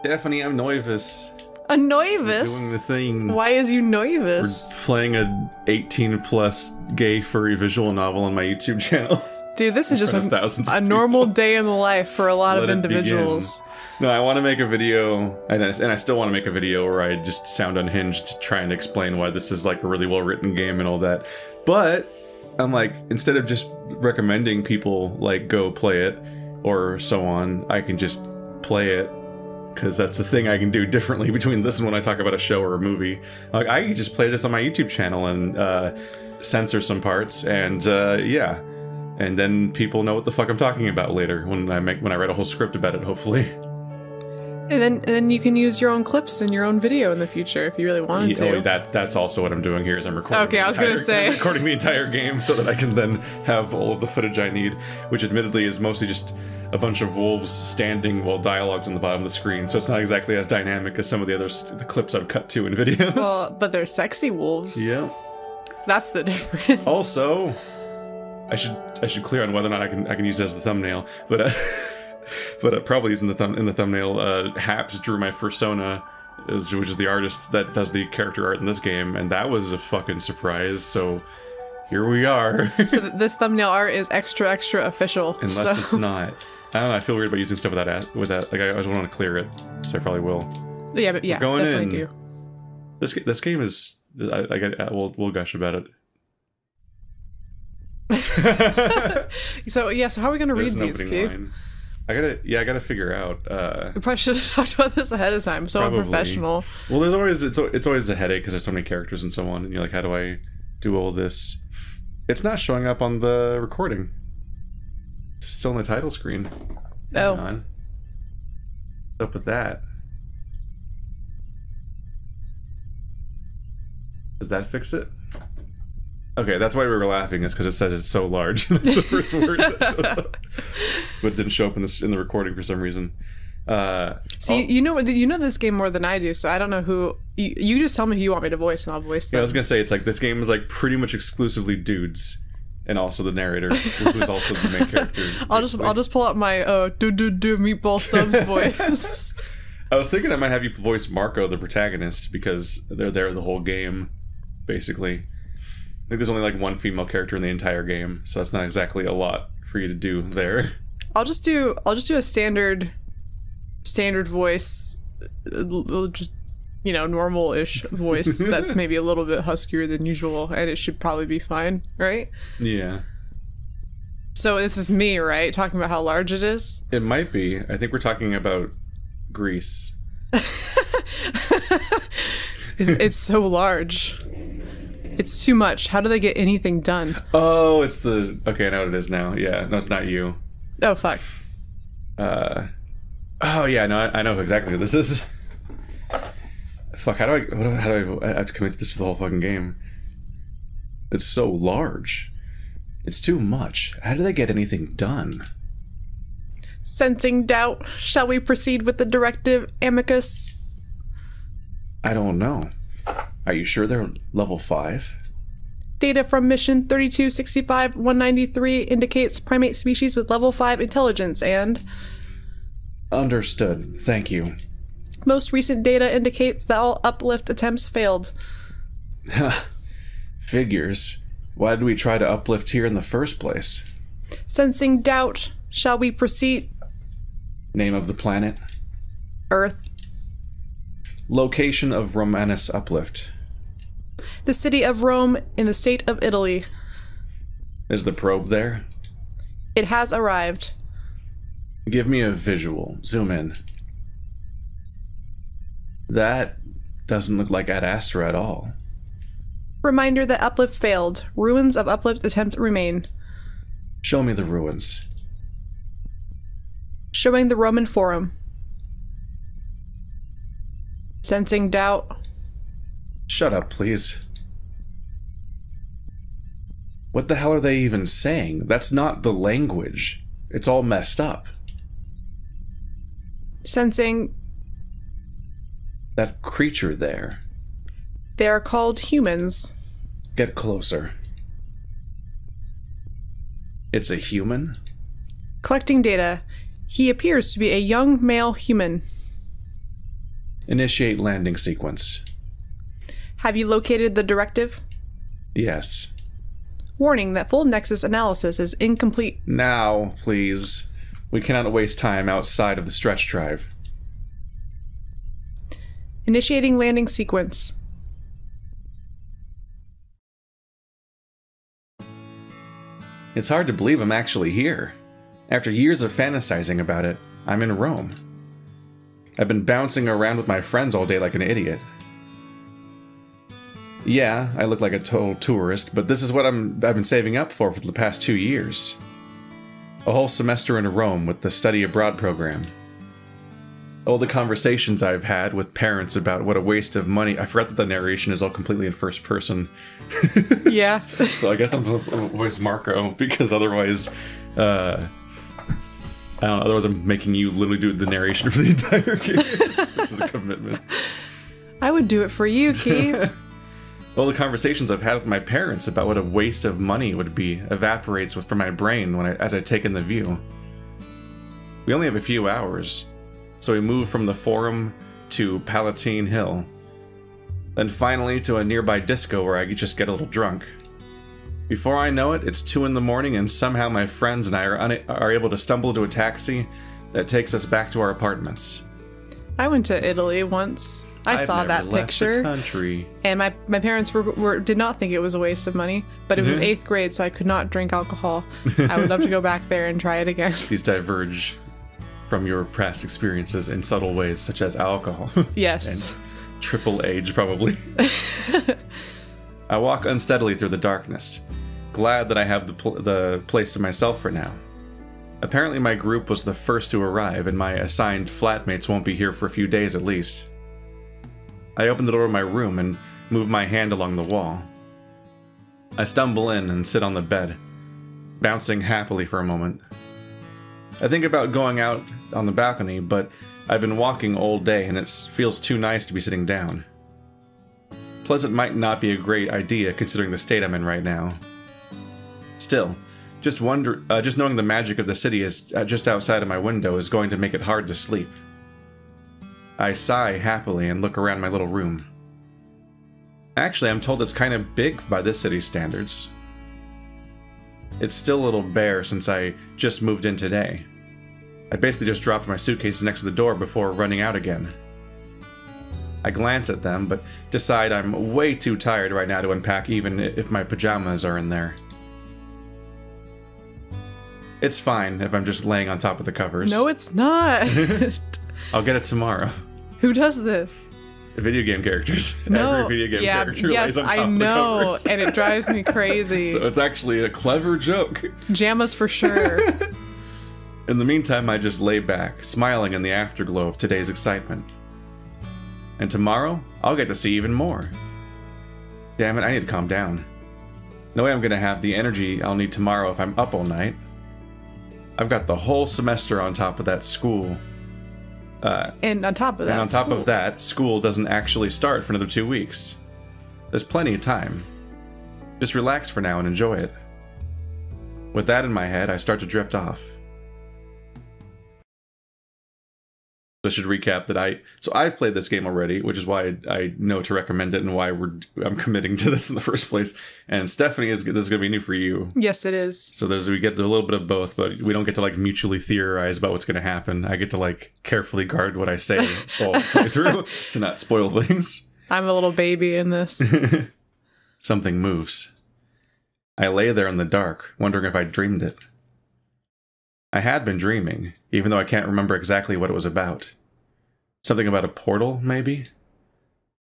Stephanie, I'm nervous. A novice? Doing the thing. Why is you novice? We're playing a 18+ gay furry visual novel on my YouTube channel. Dude, this is just a normal day in the life for a lot of individuals. No, I want to make a video, and I still want to make a video where I just sound unhinged to try and explain why this is like a really well-written game and all that. But I'm like, instead of just recommending people like go play it or so on, I can just play it. Because that's the thing I can do differently between this and when I talk about a show or a movie. Like, I can just play this on my YouTube channel and censor some parts, and yeah. And then people know what the fuck I'm talking about later when I write a whole script about it, hopefully. And then you can use your own clips in your own video in the future if you really wanted to. Oh, that's also what I'm doing here is I'm recording. Okay, I was gonna say I'm recording the entire game so that I can then have all of the footage I need, which admittedly is mostly just a bunch of wolves standing while dialogue's on the bottom of the screen, so it's not exactly as dynamic as some of the clips I've cut to in videos. Well, but they're sexy wolves. Yeah. That's the difference. Also, I should clear on whether or not I can use it as the thumbnail, but probably using in the thumbnail. Haps drew my fursona, which is the artist that does the character art in this game, and that was a fucking surprise. So here we are. So this thumbnail art is extra official. Unless it's not. I don't know. I feel weird about using stuff with that. Like I always want to clear it, so I probably will. Yeah, but yeah, definitely do. This game is. We'll gush about it. So how are we gonna read these, Keith? I gotta figure out. We probably should have talked about this ahead of time. So unprofessional. Well, there's always it's always a headache because there's so many characters and so on, and you're like, how do I do all this? It's not showing up on the recording. It's still in the title screen. Oh. Hang on. What's up with that? Does that fix it? Okay, that's why we were laughing, is because it says it's so large. That's the first word that shows up. But it didn't show up in the recording for some reason. So you know this game more than I do, so I don't know who... You just tell me who you want me to voice, and I'll voice them. Yeah, I was gonna say, it's like, this game is like pretty much exclusively dudes. And also the narrator, who's also the main character. I'll just pull out my do meatball subs voice. I was thinking I might have you voice Marrow, the protagonist, because they're there the whole game, basically. I think there's only like one female character in the entire game, so that's not exactly a lot for you to do there. I'll just do a standard voice, just, you know, normal-ish voice that's maybe a little bit huskier than usual, and it should probably be fine, right? Yeah. So this is me, right? Talking about how large it is? It might be. I think we're talking about Greece. It's so large. It's too much. How do they get anything done? Oh, it's the... Okay, I know what it is now. Yeah, no, it's not you. Oh, fuck. Oh, yeah, no, I know exactly what this is. Fuck, how do I have to commit to this for the whole fucking game? It's so large. It's too much. How do they get anything done? Sensing doubt, shall we proceed with the directive, amicus? I don't know. Are you sure they're level 5? Data from mission 3265-193 indicates primate species with level 5 intelligence and... Understood. Thank you. Most recent data indicates that all uplift attempts failed. Figures. Why did we try to uplift here in the first place? Sensing doubt, shall we proceed? Name of the planet? Earth. Location of Romanus uplift? The city of Rome in the state of Italy. Is the probe there? It has arrived. Give me a visual. Zoom in. That doesn't look like Adastra at all. Reminder that uplift failed. Ruins of uplift attempt remain. Show me the ruins. Showing the Roman Forum. Sensing doubt. Shut up, please. What the hell are they even saying? That's not the language. It's all messed up. Sensing... That creature there. They are called humans. Get closer. It's a human? Collecting data. He appears to be a young male human. Initiate landing sequence. Have you located the directive? Yes. Warning that full nexus analysis is incomplete. Now, please. We cannot waste time outside of the stretch drive. Initiating landing sequence. It's hard to believe I'm actually here. After years of fantasizing about it, I'm in Rome. I've been bouncing around with my friends all day like an idiot. Yeah, I look like a total tourist, but this is what I've been saving up for the past 2 years. A whole semester in Rome with the study abroad program. All the conversations I've had with parents about what a waste of money. I forgot that the narration is all completely in first person. Yeah. So I guess I'm going to voice Marrow, because otherwise, I don't know, otherwise I'm making you literally do the narration for the entire game, which is a commitment. I would do it for you, Keith. All the conversations I've had with my parents about what a waste of money would be evaporates from my brain as I take in the view. We only have a few hours, so we move from the Forum to Palatine Hill, then finally to a nearby disco where I just get a little drunk. Before I know it, it's 2 in the morning, and somehow my friends and I are able to stumble into a taxi that takes us back to our apartments. I went to Italy once. I saw that picture, country. And my parents did not think it was a waste of money, but it was 8th grade, so I could not drink alcohol. I would love to go back there and try it again. These diverge from your past experiences in subtle ways, such as alcohol. Yes. And triple age, probably. I walk unsteadily through the darkness, glad that I have the place to myself for now. Apparently my group was the first to arrive, and my assigned flatmates won't be here for a few days at least. I open the door of my room and move my hand along the wall. I stumble in and sit on the bed, bouncing happily for a moment. I think about going out on the balcony, but I've been walking all day and it feels too nice to be sitting down. Plus, it might not be a great idea considering the state I'm in right now. Still, just knowing the magic of the city is just outside of my window is going to make it hard to sleep. I sigh happily and look around my little room. Actually, I'm told it's kind of big by this city's standards. It's still a little bare since I just moved in today. I basically just dropped my suitcases next to the door before running out again. I glance at them, but decide I'm way too tired right now to unpack even if my pajamas are in there. It's fine if I'm just laying on top of the covers. No, it's not. I'll get it tomorrow. Who does this? Video game characters. No. Every video game character yes, lays on top I know, of the covers. and it drives me crazy. So it's actually a clever joke. Jammas for sure. In the meantime, I just lay back, smiling in the afterglow of today's excitement. And tomorrow, I'll get to see even more. Damn it, I need to calm down. No way I'm gonna have the energy I'll need tomorrow if I'm up all night. I've got the whole semester on top of that school. And on top of that, school doesn't actually start for another 2 weeks. There's plenty of time. Just relax for now and enjoy it. With that in my head, I start to drift off. I should recap that I've played this game already, which is why I know to recommend it and why I'm committing to this in the first place. And Stephanie, this is going to be new for you. Yes, it is. So we get a little bit of both, but we don't get to like mutually theorize about what's going to happen. I get to like carefully guard what I say all the way through to not spoil things. I'm a little baby in this. Something moves. I lay there in the dark, wondering if I dreamed it. I had been dreaming, even though I can't remember exactly what it was about. Something about a portal, maybe?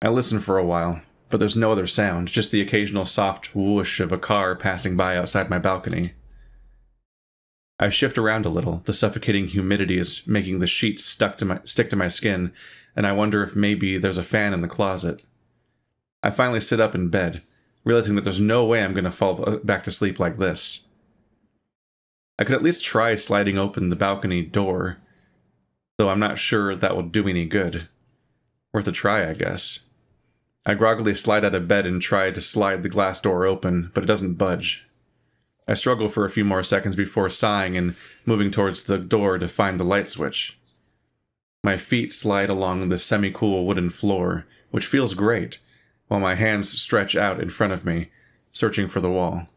I listen for a while, but there's no other sound, just the occasional soft whoosh of a car passing by outside my balcony. I shift around a little, the suffocating humidity is making the sheets stick to my skin, and I wonder if maybe there's a fan in the closet. I finally sit up in bed, realizing that there's no way I'm going to fall back to sleep like this. I could at least try sliding open the balcony door, though I'm not sure that will do me any good. Worth a try, I guess. I groggily slide out of bed and try to slide the glass door open, but it doesn't budge. I struggle for a few more seconds before sighing and moving towards the door to find the light switch. My feet slide along the semi-cool wooden floor, which feels great, while my hands stretch out in front of me, searching for the wall.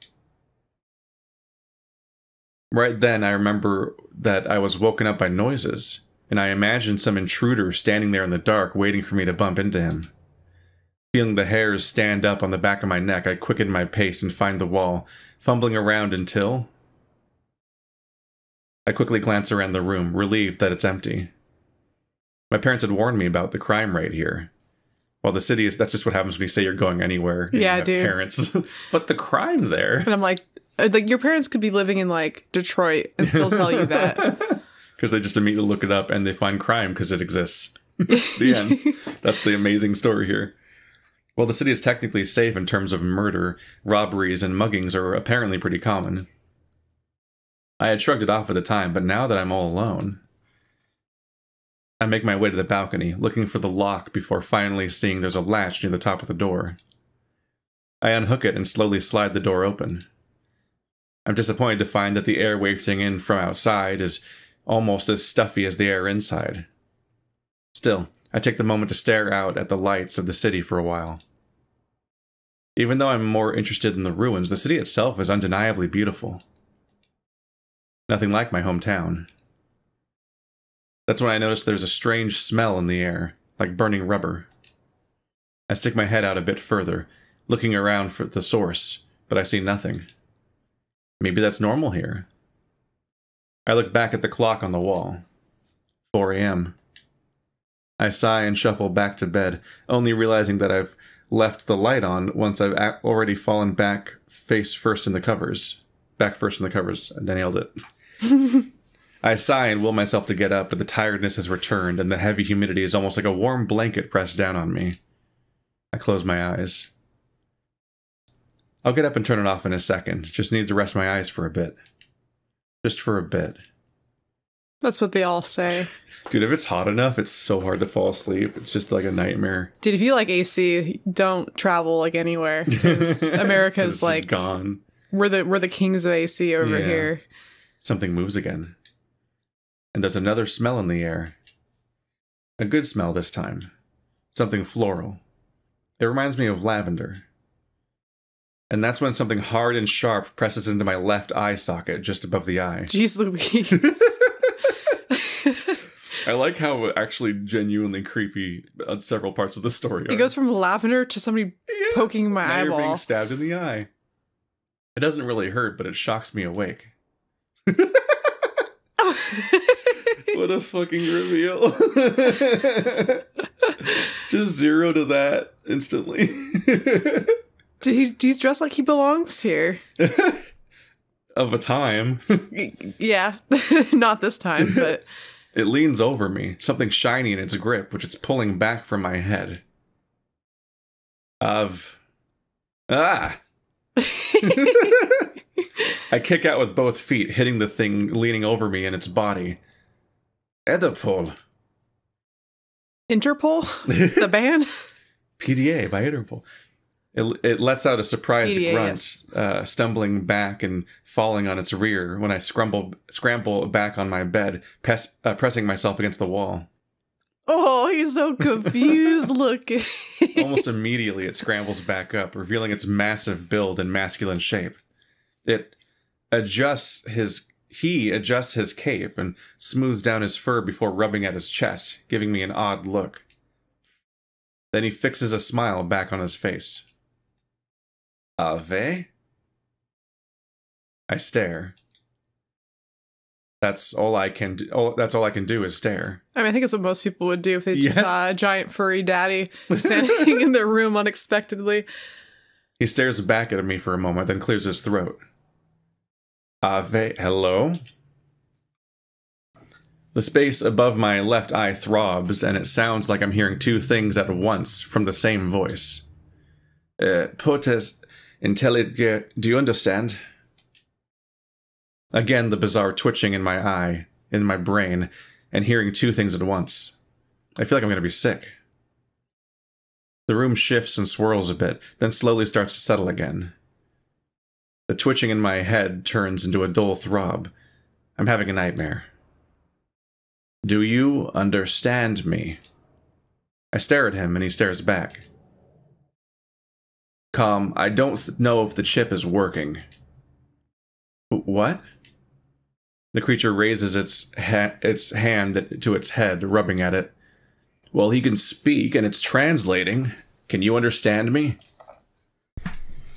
Right then, I remember that I was woken up by noises, and I imagined some intruder standing there in the dark waiting for me to bump into him. Feeling the hairs stand up on the back of my neck, I quicken my pace and find the wall, fumbling around until... I quickly glance around the room, relieved that it's empty. My parents had warned me about the crime rate here. Well, the city is... That's just what happens when you say you're going anywhere. Yeah, dude. Parents. But the crime there... And I'm like, your parents could be living in, like, Detroit and still tell you that. Because they just immediately look it up and they find crime because it exists. The end. That's the amazing story here. Well, the city is technically safe in terms of murder, robberies, and muggings are apparently pretty common. I had shrugged it off at the time, but now that I'm all alone... I make my way to the balcony, looking for the lock before finally seeing there's a latch near the top of the door. I unhook it and slowly slide the door open. I'm disappointed to find that the air wafting in from outside is almost as stuffy as the air inside. Still, I take the moment to stare out at the lights of the city for a while. Even though I'm more interested in the ruins, the city itself is undeniably beautiful. Nothing like my hometown. That's when I notice there's a strange smell in the air, like burning rubber. I stick my head out a bit further, looking around for the source, but I see nothing. Maybe that's normal here. I look back at the clock on the wall. 4 a.m. I sigh and shuffle back to bed, only realizing that I've left the light on once I've already fallen back face first in the covers. Back first in the covers. I nailed it. I sigh and will myself to get up, but the tiredness has returned, and the heavy humidity is almost like a warm blanket pressed down on me. I close my eyes. I'll get up and turn it off in a second. Just need to rest my eyes for a bit. Just for a bit. That's what they all say. Dude, if it's hot enough, it's so hard to fall asleep. It's just like a nightmare. Dude, if you like AC, don't travel like anywhere. Because America's like gone. We're the kings of AC over here. Something moves again. And there's another smell in the air. A good smell this time. Something floral. It reminds me of lavender. And that's when something hard and sharp presses into my left eye socket just above the eye. Jeez Louise. I like how actually genuinely creepy several parts of the story are. It goes from lavender to somebody poking my eyeball. You're being stabbed in the eye. It doesn't really hurt, but it shocks me awake. What a fucking reveal. Just 0 to that instantly. He's dressed like he belongs here. Of a time. Yeah, not this time, but... It leans over me, something shiny in its grip, which it's pulling back from my head. I kick out with both feet, hitting the thing leaning over me in its body. Edipol. Interpol? The band? PDA by Interpol. It lets out a surprised PDA, grunt, yes. stumbling back and falling on its rear when I scramble back on my bed, pressing myself against the wall. Oh, he's so confused looking. Almost immediately, it scrambles back up, revealing its massive build and masculine shape. He adjusts his cape and smooths down his fur before rubbing at his chest, giving me an odd look. Then he fixes a smile back on his face. Ave? I stare. That's all I can do. That's all I can do is stare. I mean, I think it's what most people would do if they just saw a giant furry daddy standing in their room unexpectedly. He stares back at me for a moment, then clears his throat. Ave, hello? The space above my left eye throbs, and it sounds like I'm hearing two things at once from the same voice. Potes intellige, do you understand? Again, the bizarre twitching in my eye, in my brain, and hearing two things at once. I feel like I'm going to be sick. The room shifts and swirls a bit, then slowly starts to settle again. The twitching in my head turns into a dull throb. I'm having a nightmare. Do you understand me? I stare at him, and he stares back. Calm, I don't know if the chip is working. What? The creature raises its hand to its head, rubbing at it. Well, he can speak, and it's translating. Can you understand me?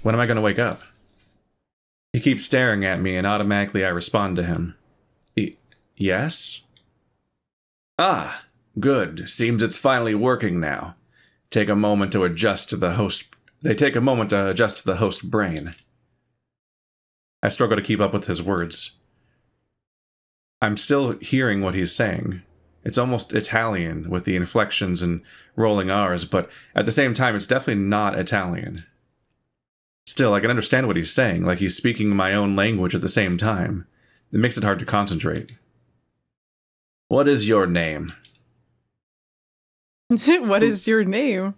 When am I going to wake up? He keeps staring at me, and automatically I respond to him. Yes? Ah, good. Seems it's finally working now. Take a moment to adjust to the host. They take a moment to adjust to the host brain. I struggle to keep up with his words. I'm still hearing what he's saying. It's almost Italian with the inflections and rolling R's, but at the same time, it's definitely not Italian. Still, I can understand what he's saying, like he's speaking my own language at the same time. It makes it hard to concentrate. What is your name? What is your name?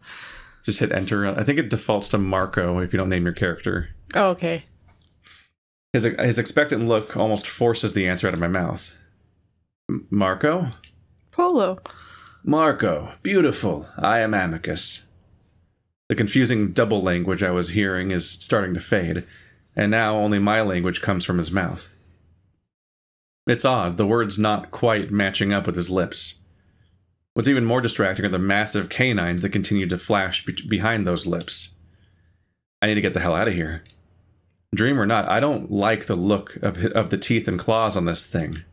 Just hit enter. I think it defaults to Marco if you don't name your character. Oh, okay. His expectant look almost forces the answer out of my mouth. Marco? Polo. Marco. Beautiful. I am Amicus. The confusing double language I was hearing is starting to fade, and now only my language comes from his mouth. It's odd, the words not quite matching up with his lips. What's even more distracting are the massive canines that continue to flash behind those lips. I need to get the hell out of here. Dream or not, I don't like the look of the teeth and claws on this thing.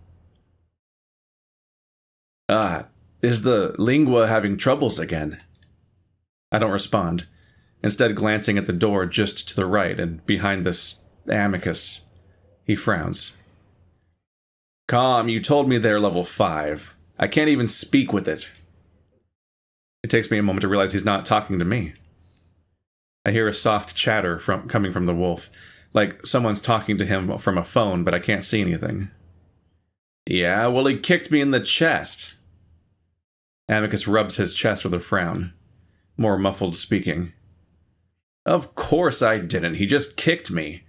Is the lingua having troubles again? I don't respond, instead glancing at the door just to the right and behind this amicus. He frowns. Calm, you told me they're level 5. I can't even speak with it. It takes me a moment to realize he's not talking to me. I hear a soft chatter coming from the wolf, like someone's talking to him from a phone, but I can't see anything. Yeah, well, he kicked me in the chest. Amicus rubs his chest with a frown, more muffled speaking. Of course I didn't. He just kicked me.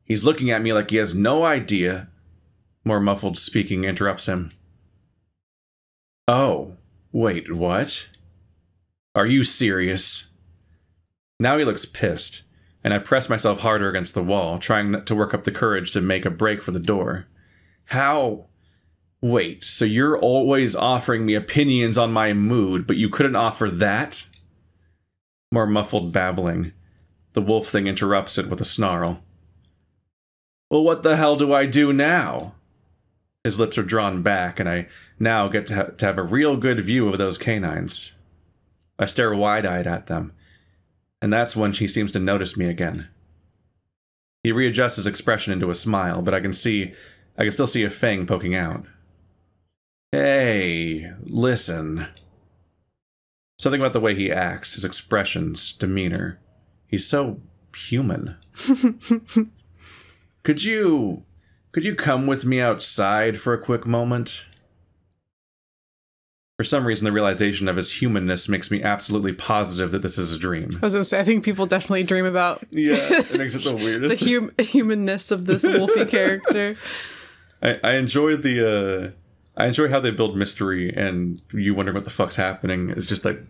He's looking at me like he has no idea. More muffled speaking interrupts him. Oh, wait, what? Are you serious? Now he looks pissed, and I press myself harder against the wall, trying to work up the courage to make a break for the door. How? Wait, so you're always offering me opinions on my mood, but you couldn't offer that? More muffled babbling. The wolf thing interrupts it with a snarl. Well, what the hell do I do now? His lips are drawn back, and I now get to have a real good view of those canines. I stare wide-eyed at them, and that's when she seems to notice me again. He readjusts his expression into a smile, but I can still see a fang poking out. Hey, listen. Something about the way he acts, his expressions, demeanor. He's so human. Could you come with me outside for a quick moment? For some reason, the realization of his humanness makes me absolutely positive that this is a dream. I was gonna say, I think people definitely dream about yeah, it makes it the weirdest. the humanness of this wolfy character. I enjoy I enjoy how they build mystery and you wondering what the fuck's happening. It's just like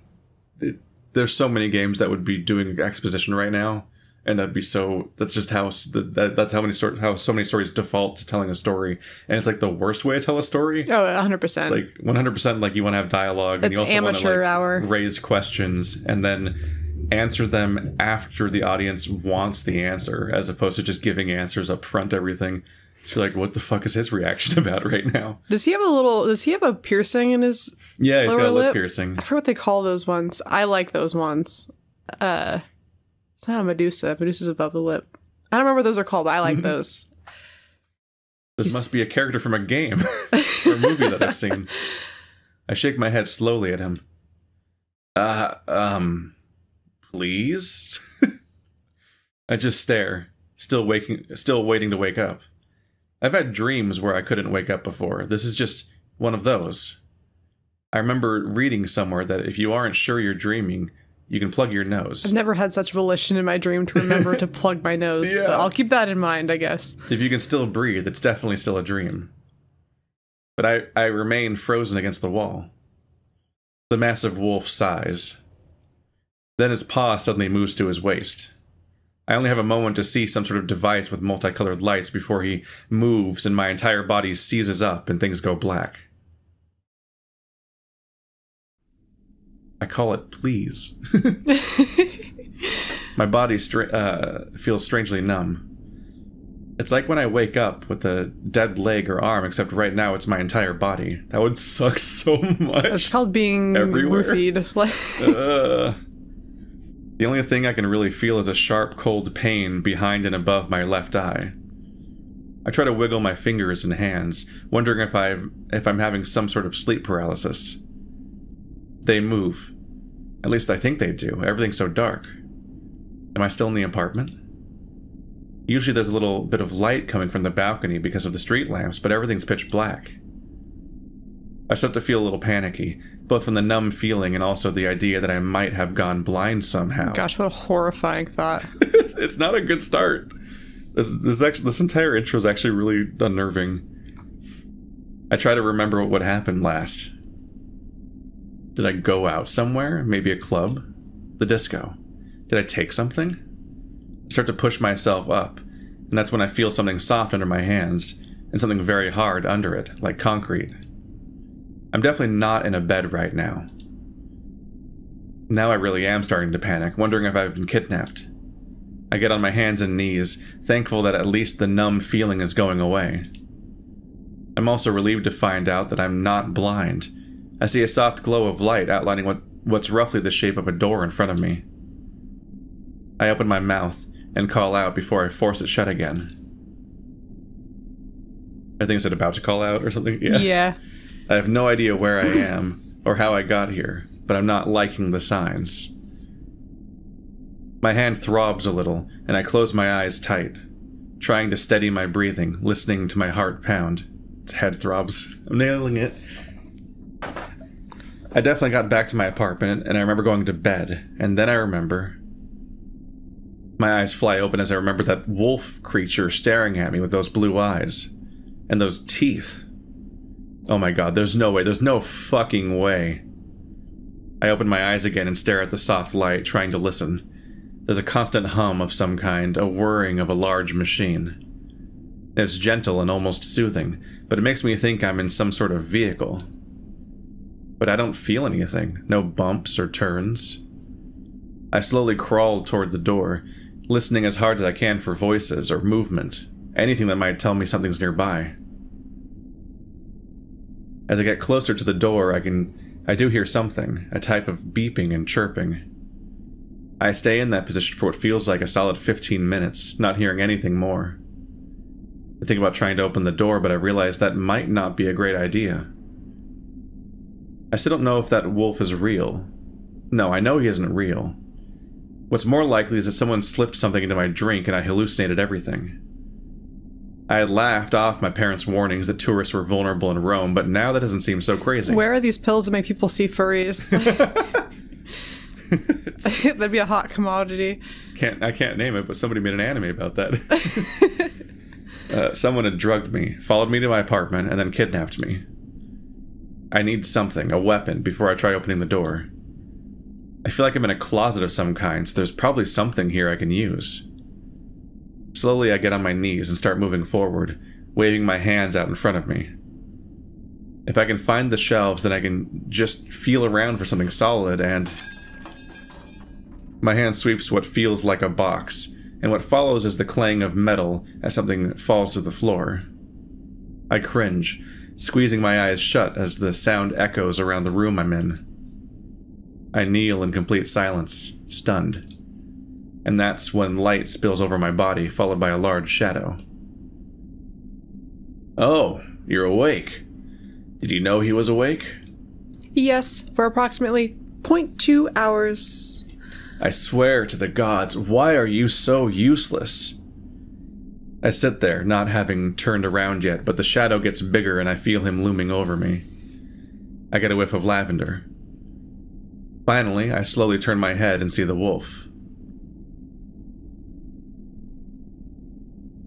there's so many games that would be doing exposition right now, and that'd be so. That's just how that's how so many stories default to telling a story, and it's like the worst way to tell a story. Oh, 100%. Like 100%. Like you want to have dialogue, and you also want to hour. Raise questions and then answer them after the audience wants the answer, as opposed to just giving answers up front to everything. So you're like, what the fuck is his reaction about right now? Does he have a piercing in his Yeah, he's got a lip lip piercing. I forget what they call those ones. I like those ones. It's not a Medusa. Medusa's above the lip. I don't remember what those are called, but I like those. This must be a character from a game or a movie that I've seen. I shake my head slowly at him. Please? I just stare, still waiting to wake up. I've had dreams where I couldn't wake up before. This is just one of those. I remember reading somewhere that if you aren't sure you're dreaming, you can plug your nose. I've never had such volition in my dream to remember to plug my nose, but I'll keep that in mind, I guess. If you can still breathe, it's definitely still a dream. but I remain frozen against the wall. The massive wolf sighs. Then his paw suddenly moves to his waist. I only have a moment to see some sort of device with multicolored lights before he moves and my entire body seizes up and things go black. I call it please. My body feels strangely numb. It's like when I wake up with a dead leg or arm, except right now it's my entire body. That would suck so much. It's called being roofied. The only thing I can really feel is a sharp, cold pain behind and above my left eye. I try to wiggle my fingers and hands, wondering if I'm having some sort of sleep paralysis. They move. At least I think they do. Everything's so dark. Am I still in the apartment? Usually there's a little bit of light coming from the balcony because of the street lamps, but everything's pitch black. I start to feel a little panicky, both from the numb feeling and also the idea that I might have gone blind somehow. Gosh, what a horrifying thought. It's not a good start. This entire intro is actually really unnerving. I try to remember what happened last. Did I go out somewhere? Maybe a club? The disco? Did I take something? I start to push myself up, and that's when I feel something soft under my hands, and something very hard under it, like concrete. I'm definitely not in a bed right now. Now I really am starting to panic, wondering if I've been kidnapped. I get on my hands and knees, thankful that at least the numb feeling is going away. I'm also relieved to find out that I'm not blind. I see a soft glow of light outlining what's roughly the shape of a door in front of me. I open my mouth and call out before I force it shut again. I think it's about to call out or something? Yeah. I have no idea where I am or how I got here, but I'm not liking the signs. My hand throbs a little, and I close my eyes tight, trying to steady my breathing, listening to my heart pound. Its head throbs. I'm nailing it. I definitely got back to my apartment, and I remember going to bed, and then I remember... My eyes fly open as I remember that wolf creature staring at me with those blue eyes. And those teeth. Oh my god, there's no way, there's no fucking way. I open my eyes again and stare at the soft light, trying to listen. There's a constant hum of some kind, a whirring of a large machine. It's gentle and almost soothing, but it makes me think I'm in some sort of vehicle. But I don't feel anything, no bumps or turns. I slowly crawl toward the door, listening as hard as I can for voices or movement, anything that might tell me something's nearby. As I get closer to the door, I do hear something, a type of beeping and chirping. I stay in that position for what feels like a solid 15 minutes, not hearing anything more. I think about trying to open the door, but I realize that might not be a great idea. I still don't know if that wolf is real. No, I know he isn't real. What's more likely is that someone slipped something into my drink and I hallucinated everything. I had laughed off my parents' warnings that tourists were vulnerable in Rome, but now that doesn't seem so crazy. Where are these pills that make people see furries? That'd be a hot commodity. I can't name it, but somebody made an anime about that. Someone had drugged me, followed me to my apartment, and then kidnapped me. I need something, a weapon, before I try opening the door. I feel like I'm in a closet of some kind, so there's probably something here I can use. Slowly, I get on my knees and start moving forward, waving my hands out in front of me. If I can find the shelves, then I can just feel around for something solid, and... My hand sweeps what feels like a box, and what follows is the clang of metal as something falls to the floor. I cringe, squeezing my eyes shut as the sound echoes around the room I'm in. I kneel in complete silence, stunned. And that's when light spills over my body, followed by a large shadow. Oh, you're awake. Did you know he was awake? Yes, for approximately 0.2 hours. I swear to the gods, why are you so useless? I sit there, not having turned around yet, but the shadow gets bigger and I feel him looming over me. I get a whiff of lavender. Finally, I slowly turn my head and see the wolf.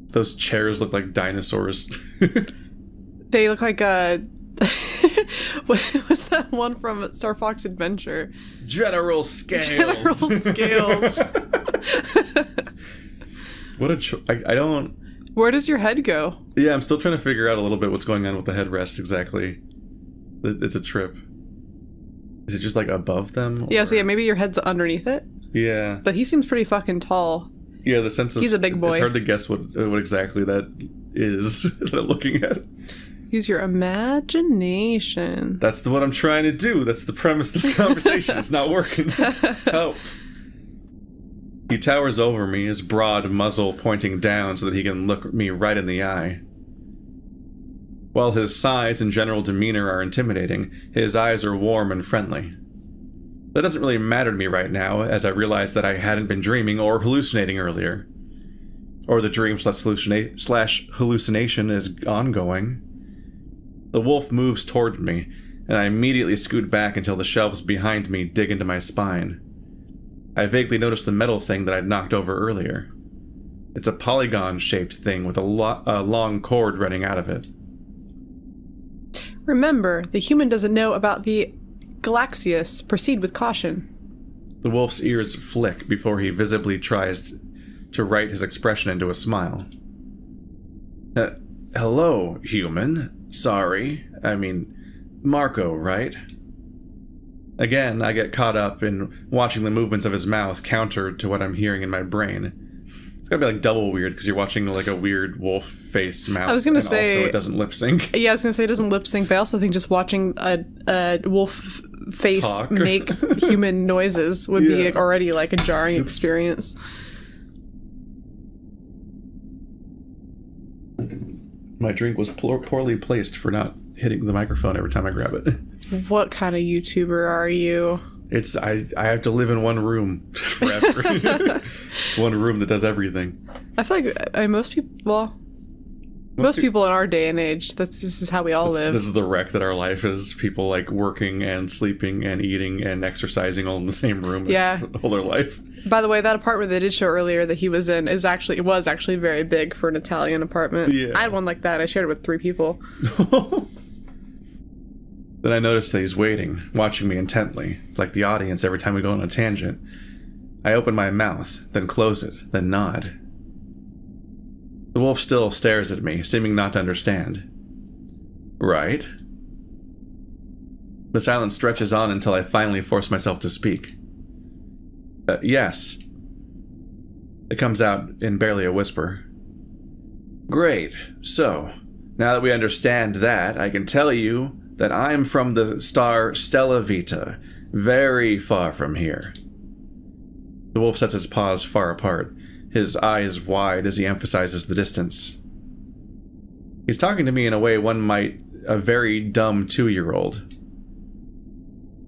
Those chairs look like dinosaurs. They look like What's that one from Star Fox Adventure? General Scales. General Scales. What a I don't... Where does your head go? Yeah, I'm still trying to figure out a little bit what's going on with the headrest exactly. It's a trip. Is it just like above them? Yeah, so yeah, maybe your head's underneath it. Yeah. But he seems pretty fucking tall. Yeah, the sense of... He's a big boy. It's hard to guess what exactly that is that I'm looking at. Use your imagination. That's what I'm trying to do. That's the premise of this conversation. It's not working. Help. He towers over me, his broad muzzle pointing down so that he can look me right in the eye. While his size and general demeanor are intimidating, his eyes are warm and friendly. That doesn't really matter to me right now, as I realize that I hadn't been dreaming or hallucinating earlier. Or the dream slash hallucination is ongoing. The wolf moves toward me, and I immediately scoot back until the shelves behind me dig into my spine. I vaguely notice the metal thing that I'd knocked over earlier. It's a polygon-shaped thing with a long cord running out of it. Remember, the human doesn't know about the Galaxius. Proceed with caution. The wolf's ears flick before he visibly tries to write his expression into a smile. Hello, human. Sorry. I mean, Marco, right? Again, I get caught up in watching the movements of his mouth counter to what I'm hearing in my brain. It's gotta be like double weird because you're watching like a weird wolf face mouth. I was gonna say also it doesn't lip sync. Yeah, I was gonna say it doesn't lip sync, but I also think just watching a wolf face make human noises would be already like a jarring experience. My drink was poorly placed for not hitting the microphone every time I grab it. What kind of YouTuber are you? It's I have to live in one room forever. It's one room that does everything. I feel like most people in our day and age, this is how we all live. This is the wreck that our life is. People like working and sleeping and eating and exercising all in the same room all their life. By the way, that apartment they did show earlier that he was in was actually very big for an Italian apartment. Yeah. I had one like that. I shared it with 3 people. Then I noticed that he's waiting, watching me intently, like the audience every time we go on a tangent. I open my mouth, then close it, then nod. The wolf still stares at me, seeming not to understand. Right? The silence stretches on until I finally force myself to speak. Yes. It comes out in barely a whisper. Great. So, now that we understand that, I can tell you that I'm from the star Stella Vita, very far from here. The wolf sets his paws far apart, his eyes wide as he emphasizes the distance. He's talking to me in a way one might a very dumb 2-year-old.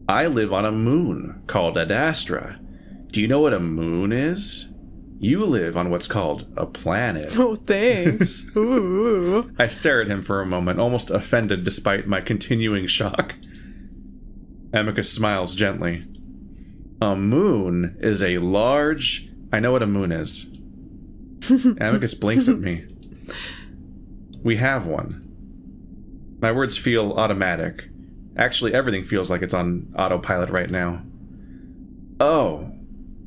I live on a moon called Adastra. Do you know what a moon is? You live on what's called a planet. Oh, thanks. Ooh. I stare at him for a moment, almost offended despite my continuing shock. Amicus smiles gently. A moon is a large... I know what a moon is. Amicus blinks at me. We have one. My words feel automatic. Actually, everything feels like it's on autopilot right now. Oh.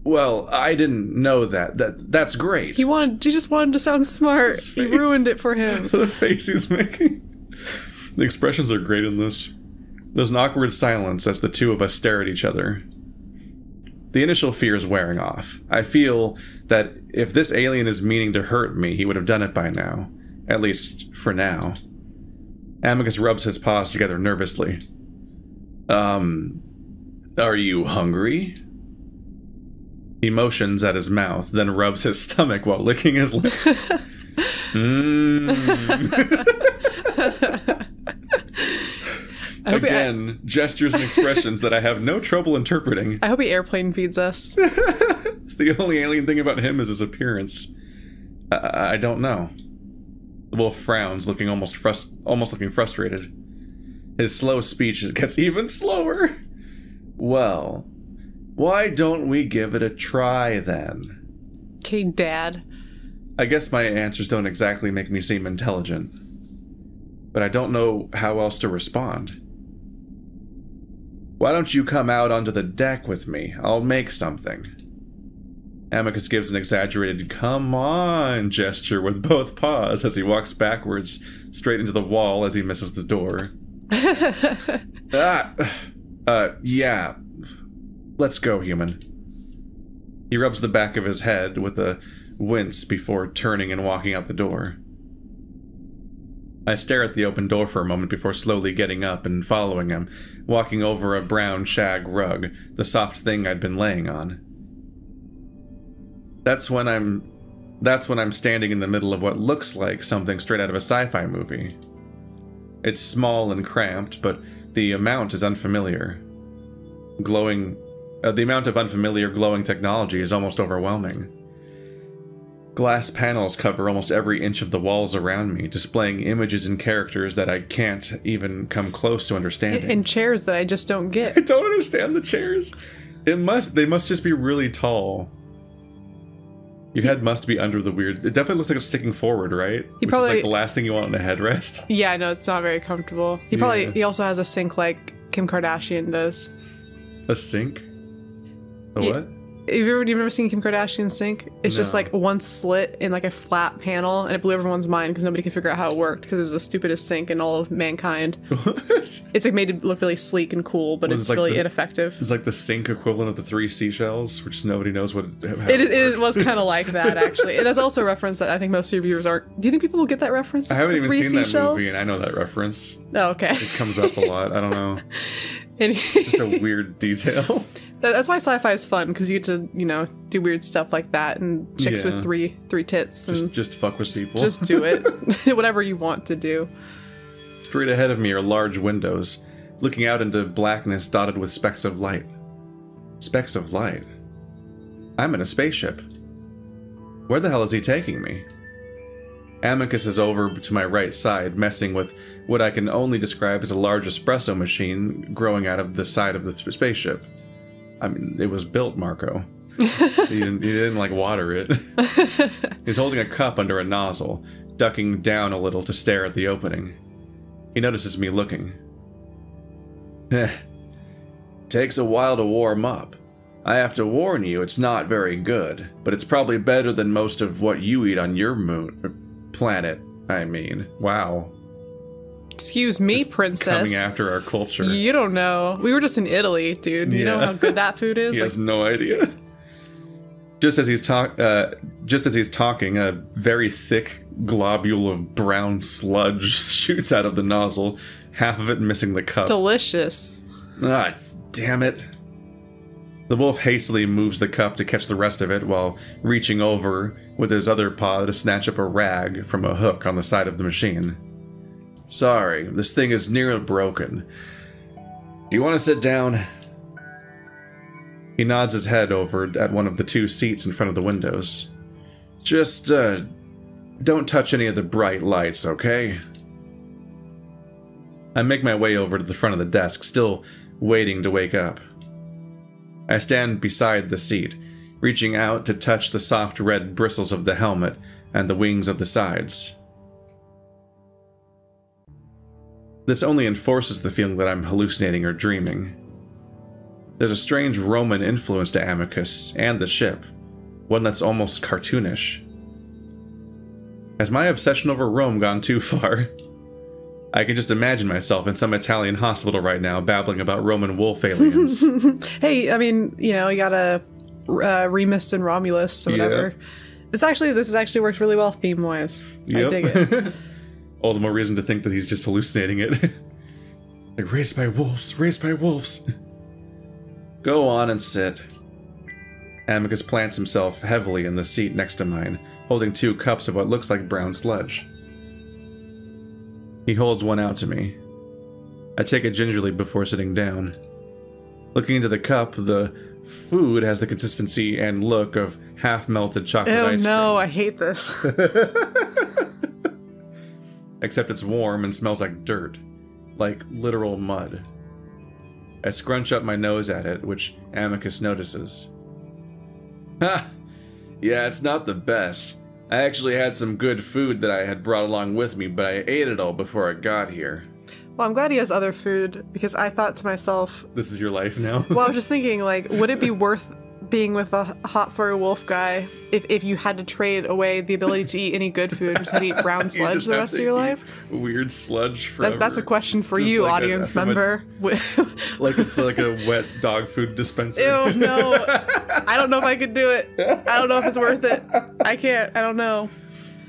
Well, I didn't know that. That's great. He just wanted to sound smart. He ruined it for him. The face he's making. The expressions are great in this. There's an awkward silence as the two of us stare at each other. The initial fear is wearing off. I feel that if this alien is meaning to hurt me, he would have done it by now. At least, for now. Amicus rubs his paws together nervously. Are you hungry? He motions at his mouth, then rubs his stomach while licking his lips. Again, gestures and expressions that I have no trouble interpreting. I hope he airplane feeds us. The only alien thing about him is his appearance. I don't know. The wolf frowns, looking almost looking frustrated. His slow speech gets even slower. Well, why don't we give it a try then? Okay, Dad. I guess my answers don't exactly make me seem intelligent. but I don't know how else to respond. Why don't you come out onto the deck with me? I'll make something. Amicus gives an exaggerated "come on" gesture with both paws as he walks backwards, straight into the wall as he misses the door. Yeah. Let's go, human. He rubs the back of his head with a wince before turning and walking out the door. I stare at the open door for a moment before slowly getting up and following him, walking over a brown shag rug, the soft thing I'd been laying on. That's when I'm standing in the middle of what looks like something straight out of a sci-fi movie. It's small and cramped, but the amount is unfamiliar. The amount of unfamiliar glowing technology is almost overwhelming. Glass panels cover almost every inch of the walls around me, displaying images and characters that I can't even come close to understanding. And chairs that I just don't get. I don't understand the chairs. They must just be really tall. Your head must be under the weird... It definitely looks like it's sticking forward, right? Which is like the last thing you want on a headrest. Yeah, I know, it's not very comfortable. He also has a sink like Kim Kardashian does. A sink? What? You've ever seen Kim Kardashian's sink? It's just like one slit in like a flat panel, and it blew everyone's mind because nobody could figure out how it worked because it was the stupidest sink in all of mankind. What? It's like made to look really sleek and cool, but it's like really ineffective. It's like the sink equivalent of the 3 seashells, which nobody knows how it was kind of like that, actually. And that's also a reference that I think most of your viewers aren't. Do you think people will get that reference? I haven't even seen that movie, and I know that reference. Oh, okay. It just comes up a lot. I don't know. It's just a weird detail. That's why sci-fi is fun, because you get to, you know, do weird stuff like that, and chicks with three tits. And just fuck with people. Just do it. Whatever you want to do. Straight ahead of me are large windows, looking out into blackness dotted with specks of light. Specks of light? I'm in a spaceship. Where the hell is he taking me? Amicus is over to my right side, messing with what I can only describe as a large espresso machine growing out of the side of the spaceship. I mean, it was built, Marco. He didn't like water it. He's holding a cup under a nozzle, ducking down a little to stare at the opening. He notices me looking. Takes a while to warm up. I have to warn you, it's not very good, but it's probably better than most of what you eat on your planet, I mean. Wow. Excuse me, just princess. Coming after our culture. You don't know. We were just in Italy, dude. You know how good that food is? He has no idea. Just as he's talking, a very thick globule of brown sludge shoots out of the nozzle, half of it missing the cup. Delicious. Ah, damn it. The wolf hastily moves the cup to catch the rest of it while reaching over with his other paw to snatch up a rag from a hook on the side of the machine. Sorry, this thing is nearly broken. Do you want to sit down? He nods his head over at one of the 2 seats in front of the windows. Just, don't touch any of the bright lights, okay? I make my way over to the front of the desk, still waiting to wake up. I stand beside the seat, reaching out to touch the soft red bristles of the helmet and the wings of the sides. This only enforces the feeling that I'm hallucinating or dreaming. There's a strange Roman influence to Amicus and the ship, one that's almost cartoonish. Has my obsession over Rome gone too far? I can just imagine myself in some Italian hospital right now babbling about Roman wolf aliens. Hey, I mean, you know, you got a Remus and Romulus or whatever. Yeah. This actually works really well theme-wise. Yep. I dig it. All the more reason to think that he's just hallucinating it. Like, raised by wolves, raised by wolves. Go on and sit. Amicus plants himself heavily in the seat next to mine, holding 2 cups of what looks like brown sludge. He holds one out to me. I take it gingerly before sitting down. Looking into the cup, the food has the consistency and look of half-melted chocolate ice cream. Oh no, I hate this. Except it's warm and smells like dirt. Like literal mud. I scrunch up my nose at it, which Amicus notices. Ha! Yeah, it's not the best. I actually had some good food that I had brought along with me, but I ate it all before I got here. Well, I'm glad he has other food, because I thought to myself... This is your life now? Well, I was just thinking, like, would it be worth being with a hot furry wolf guy if you had to trade away the ability to eat any good food, just had to eat brown sludge the rest of your life? Weird sludge forever. That's a question for just you, like audience member. Like it's like a wet dog food dispenser. Ew, no. I don't know if I could do it. I don't know if it's worth it. I can't. I don't know.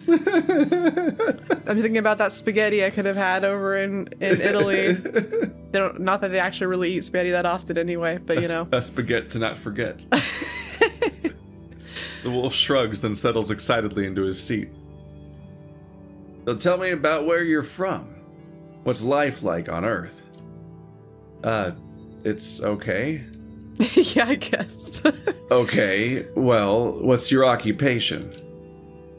I'm thinking about that spaghetti I could have had over in Italy. They don't, not that they actually really eat spaghetti that often anyway, but you know. A spaghetti to not forget. The wolf shrugs, then settles excitedly into his seat. So tell me about where you're from. What's life like on Earth? It's okay. Yeah, I guess. Okay, well, what's your occupation?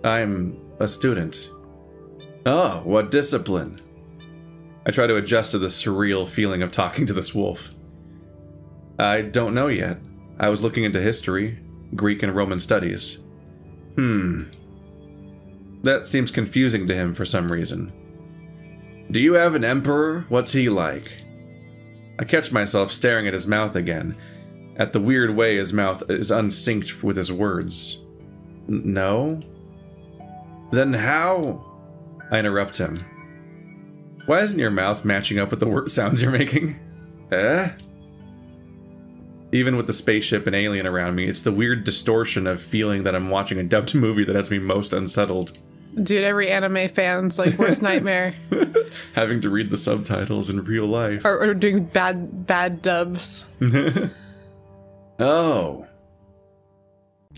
I'm a student. Oh, what discipline? I try to adjust to the surreal feeling of talking to this wolf. I don't know yet. I was looking into history, Greek and Roman studies. That seems confusing to him for some reason. Do you have an emperor? What's he like? I catch myself staring at his mouth again, at the weird way his mouth is unsynced with his words. No? Then how? I interrupt him. Why isn't your mouth matching up with the word sounds you're making? Even with the spaceship and alien around me, it's the weird distortion of feeling that I'm watching a dubbed movie that has me most unsettled. Dude, every anime fan's like worst nightmare. Having to read the subtitles in real life. Or doing bad dubs. Oh.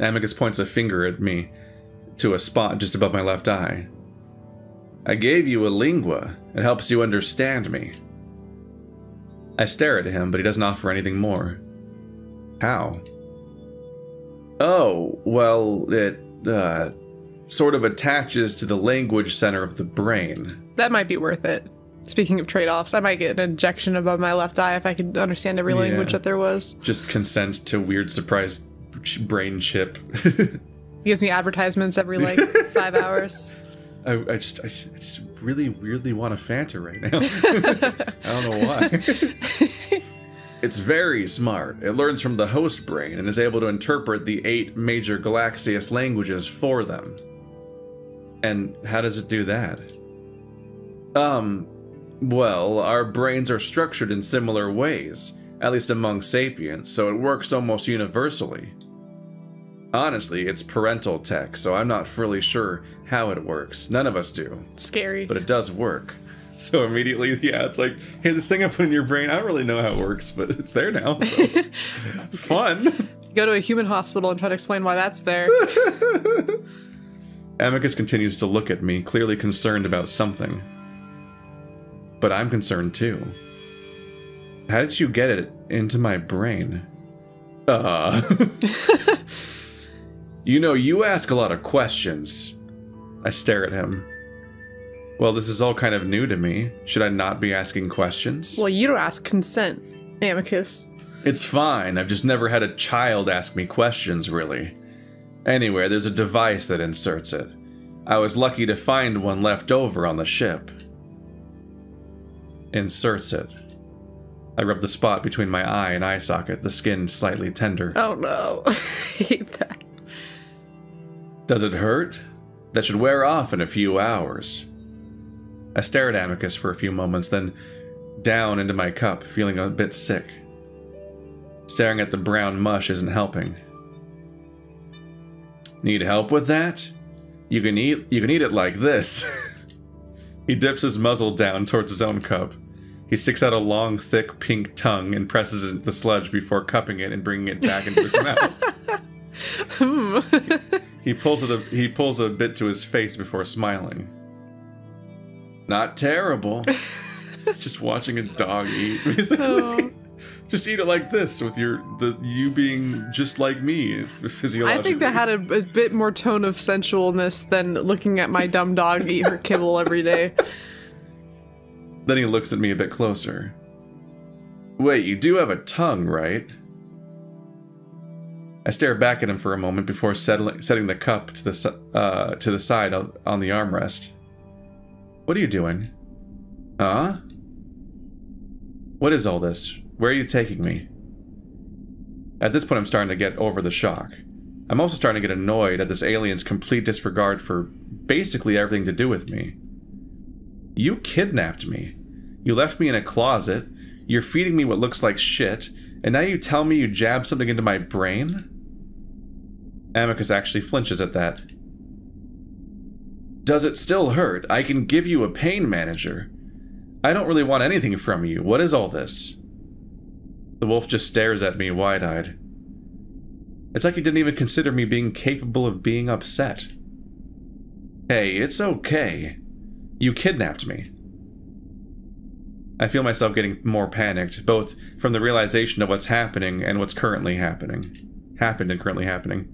Amicus points a finger at me to a spot just above my left eye. I gave you a lingua. It helps you understand me. I stare at him, but he doesn't offer anything more. How? Oh, well, it, sort of attaches to the language center of the brain. That might be worth it. Speaking of trade-offs, I might get an injection above my left eye if I could understand every language that there was. Just consent to weird surprise brain chip. He gives me advertisements every, like, 5 hours. I just really weirdly want a Fanta right now. I don't know why. It's very smart. It learns from the host brain and is able to interpret the 8 major Galaxius languages for them. And how does it do that? Well, our brains are structured in similar ways, at least among sapiens, so it works almost universally. Honestly, it's parental tech, so I'm not fully sure how it works. None of us do. Scary. But it does work. So immediately, yeah, it's like, hey, this thing I put in your brain, I don't really know how it works, but it's there now, so fun. Go to a human hospital and try to explain why that's there. Amicus continues to look at me, clearly concerned about something. But I'm concerned too. How did you get it into my brain? You know, you ask a lot of questions. I stare at him. Well, this is all kind of new to me. Should I not be asking questions? Well, you don't ask consent, Amicus. It's fine. I've just never had a child ask me questions, really. Anyway, there's a device that inserts it. I was lucky to find one left over on the ship. Inserts it. I rub the spot between my eye and eye socket, the skin slightly tender. Oh no, I hate that. Does it hurt? That should wear off in a few hours. I stare at Amicus for a few moments, then down into my cup, feeling a bit sick. Staring at the brown mush isn't helping. Need help with that? You can eat it like this. He dips his muzzle down towards his own cup. He sticks out a long, thick, pink tongue and presses it into the sludge before cupping it and bringing it back into his mouth. He pulls a bit to his face before smiling. Not terrible. It's just watching a dog eat, basically. Oh. Just eat it like this, with you being just like me, physiologically. I think that had a bit more tone of sensualness than looking at my dumb dog eat her kibble every day. Then he looks at me a bit closer. Wait, you do have a tongue, right? I stare back at him for a moment before setting the cup to the side on the armrest. What are you doing? Huh? What is all this? Where are you taking me? At this point, I'm starting to get over the shock. I'm also starting to get annoyed at this alien's complete disregard for basically everything to do with me. You kidnapped me. You left me in a closet. You're feeding me what looks like shit. And now you tell me you jabbed something into my brain? Amicus actually flinches at that. Does it still hurt? I can give you a pain manager. I don't really want anything from you. What is all this? The wolf just stares at me wide-eyed. It's like he didn't even consider me being capable of being upset. Hey, it's okay. You kidnapped me. I feel myself getting more panicked, both from the realization of what's happening and what's currently happening. Happened and currently happening.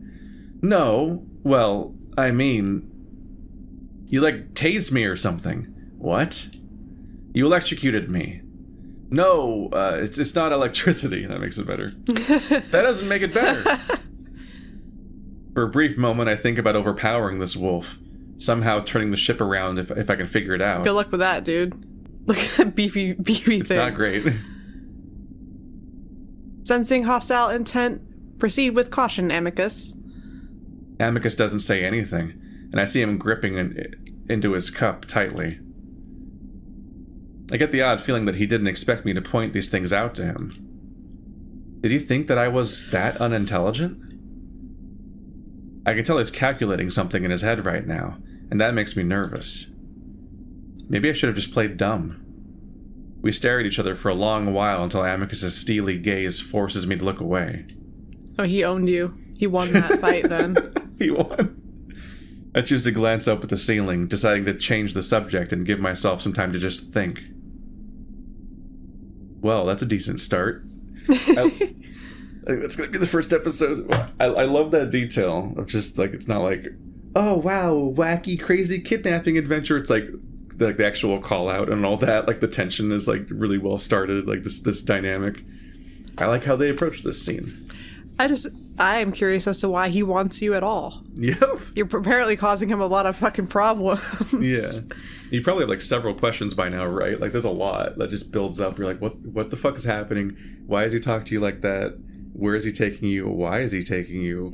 No, well, I mean... You, like, tased me or something. What? You electrocuted me. No, it's not electricity. That makes it better. That doesn't make it better. For a brief moment, I think about overpowering this wolf. Somehow turning the ship around if I can figure it out. Good luck with that, dude. Look at that beefy thing. It's not great. Sensing hostile intent, proceed with caution, Amicus. Amicus doesn't say anything, and I see him gripping into his cup tightly. I get the odd feeling that he didn't expect me to point these things out to him. Did he think that I was that unintelligent? I can tell he's calculating something in his head right now, and that makes me nervous. Maybe I should have just played dumb. We stare at each other for a long while until Amicus's steely gaze forces me to look away. Oh, he owned you. He won that fight then. He won. I choose to glance up at the ceiling, deciding to change the subject and give myself some time to just think. Well, that's a decent start. I think that's gonna be the first episode. I love that detail of just, like, it's not like, oh, wow, wacky, crazy kidnapping adventure. It's like the actual call out and all that. Like, the tension is, like, really well started. Like, this dynamic. I like how they approach this scene. I am curious as to why he wants you at all. Yep. You're apparently causing him a lot of fucking problems. Yeah. You probably have, like, several questions by now, right? Like, there's a lot that just builds up. You're like, what the fuck is happening? Why does he talk to you like that? Where is he taking you? Why is he taking you?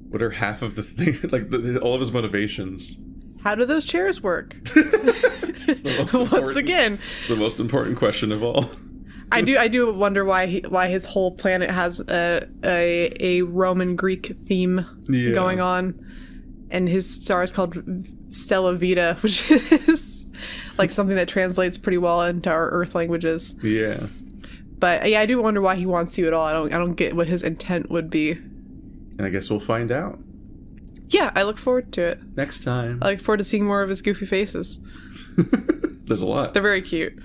What are half of the thing, like, all of his motivations? How do those chairs work? Once again, the most important question of all. I do wonder why his whole planet has a Roman Greek theme going on, and his star is called Stella Vita, which is like something that translates pretty well into our Earth languages. Yeah. But yeah, I do wonder why he wants you at all. I don't get what his intent would be. And I guess we'll find out. Yeah, I look forward to it. Next time. I look forward to seeing more of his goofy faces. There's a lot. They're very cute.